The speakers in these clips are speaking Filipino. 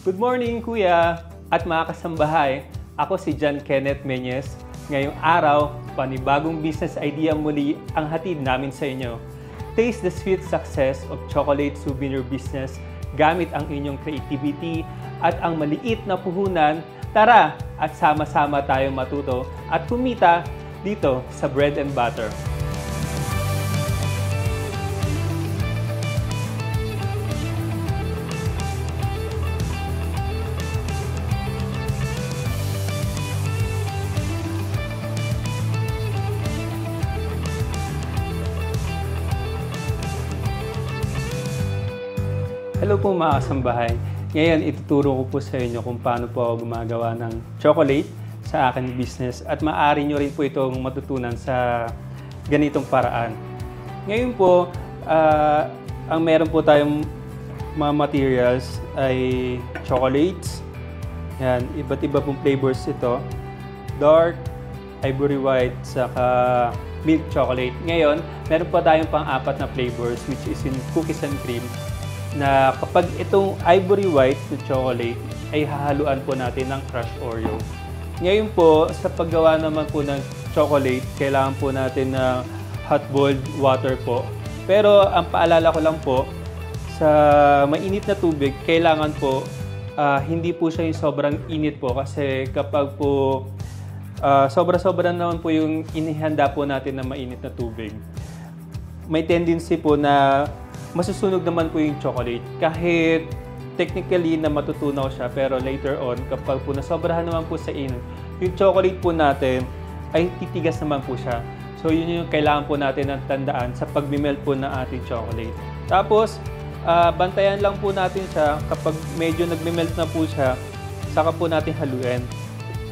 Good morning, Kuya at mga kasambahay. Ako si John Kenneth Menyes. Ngayong araw, panibagong business idea muli ang hatid namin sa inyo. Taste the sweet success of chocolate souvenir business gamit ang inyong creativity at ang maliit na puhunan. Tara at sama-sama tayong matuto at kumita dito sa Bread and Butter. Hello po mga kasambahay. Ngayon ituturo ko po sa inyo kung paano po ako gumagawa ng chocolate sa aking business at maaari nyo rin po itong matutunan sa ganitong paraan. Ngayon po, ang meron po tayong mga materials ay chocolates. Yan, iba't iba pong flavors ito. Dark, ivory white, saka milk chocolate. Ngayon, meron po tayong pang-apat na flavors which is in cookies and cream, na kapag itong ivory white na chocolate ay hahaluan po natin ng crushed Oreo. Ngayon po, sa paggawa naman po ng chocolate, kailangan po natin ng hot boiled water po. Pero ang paalala ko lang po, sa mainit na tubig, kailangan po hindi po siya yung sobrang init po kasi kapag po sobra-sobra naman po yung inihanda po natin na mainit na tubig, may tendency po na masusunog naman po yung chocolate. Kahit technically na matutunaw siya, pero later on, kapag po nasobrahan naman po sa init, yung chocolate po natin ay titigas naman po siya. So yun yung kailangan po natin ng tandaan sa pag-melt po ng ating chocolate. Tapos, bantayan lang po natin siya kapag medyo nag-melt na po siya, saka po natin haluin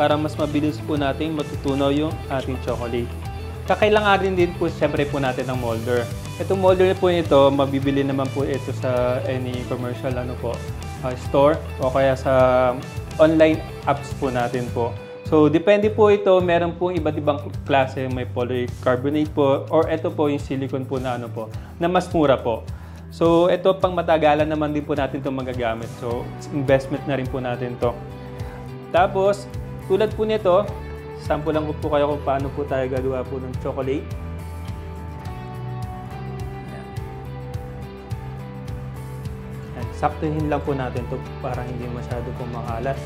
para mas mabilis po natin matutunaw yung ating chocolate. Kakailangan din po siyempre po natin ng molder. Itong molder po ito, mabibili naman po ito sa any commercial store o kaya sa online apps po natin po. So depende po ito, meron po iba't ibang klase, may polycarbonate po or ito po yung silicone po na na mas mura po. So ito pang matagalan naman din po natin itong magagamit. So investment na rin po natin to. Tapos tulad po nito, sample lang po kayo kung paano po tayo gagawa po ng chocolate. Yan. Saktuhin lang po natin to para hindi masyado pong makalat.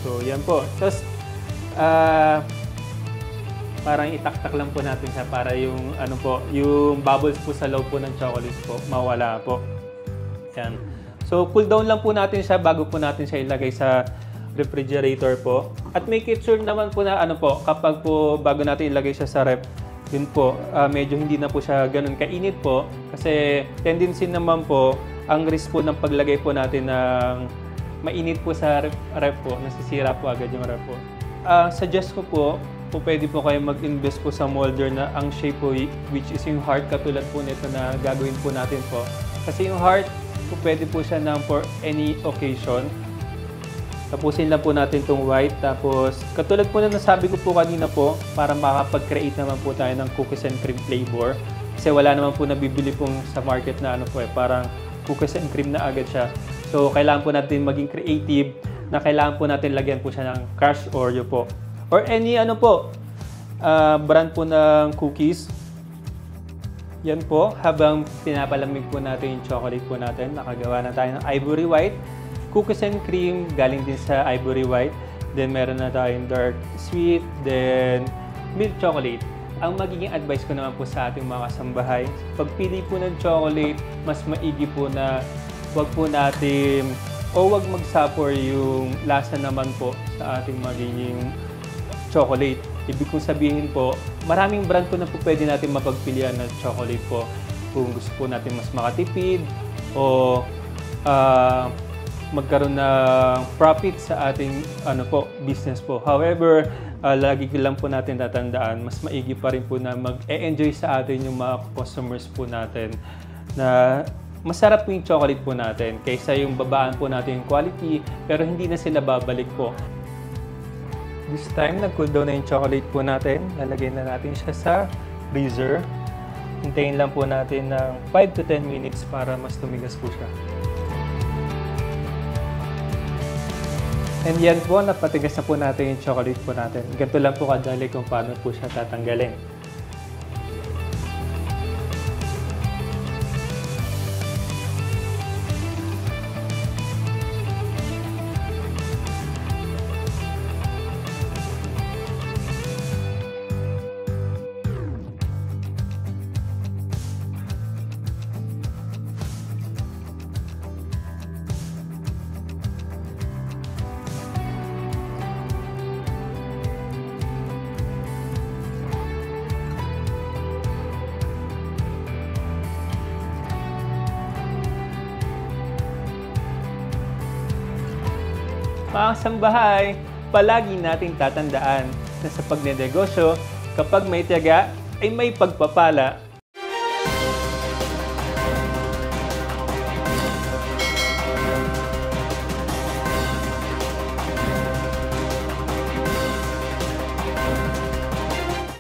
So yan po. Tapos parang itaktak lang po natin siya para yung yung bubbles po sa loob po ng chocolates po mawala po. Yan. So cool down lang po natin siya bago po natin siya ilagay sa refrigerator po. At make it sure naman po na kapag po bago natin ilagay siya sa ref, yun po medyo hindi na po siya ganoon kainit po kasi tendency naman po ang risk po ng paglagay po natin ng mainit po sa ref po, nasisira po agad yung ref po. Suggest ko po pwede po kayo mag-invest po sa molder na ang shape po which is yung heart katulad po nito na gagawin po natin po. Kasi yung heart po pwede po siya na for any occasion. Tapusin lang po natin itong white. Tapos katulad po na nasabi ko po kanina po para makapag-create naman po tayo ng cookies and cream flavor. Kasi wala naman po nabibili pong sa market na parang cookies and cream na agad siya. So kailangan po natin maging creative na kailangan po natin lagyan po siya ng crushed Oreo po. Or any brand po ng cookies. Yan po, habang pinapalamig po natin yung chocolate po natin, nakagawa na tayo ng ivory white. Cookies and cream, galing din sa ivory white. Then meron na tayong dark sweet, then milk chocolate. Ang magiging advice ko naman po sa ating mga kasambahay, pagpili po ng chocolate, mas maigi po na wag po natin o wag mag-suffer yung lasa naman po sa ating magiging chocolate. Ibig kong sabihin po, maraming brand po na po pwede natin mapagpilian ng chocolate po. Kung gusto po natin mas makatipid o magkaroon ng profit sa ating business po. However, lagi lang po natin tatandaan, mas maigi pa rin po na mag-e-enjoy sa atin yung mga customers po natin na masarap po yung chocolate po natin kaysa yung babaan po natin yung quality pero hindi na sila babalik po. This time, nag-cool down na yung chocolate po natin. Lalagay na natin siya sa freezer. Hintayin lang po natin ng 5 to 10 minutes para mas tumigas po siya. And yan po, napatigas na po natin yung chocolate po natin. Ganito lang po kadali kung paano po siya tatanggalin. Mga kasambahay, palagi nating tatandaan na sa pagnenegosyo, kapag may tiyaga ay may pagpapala.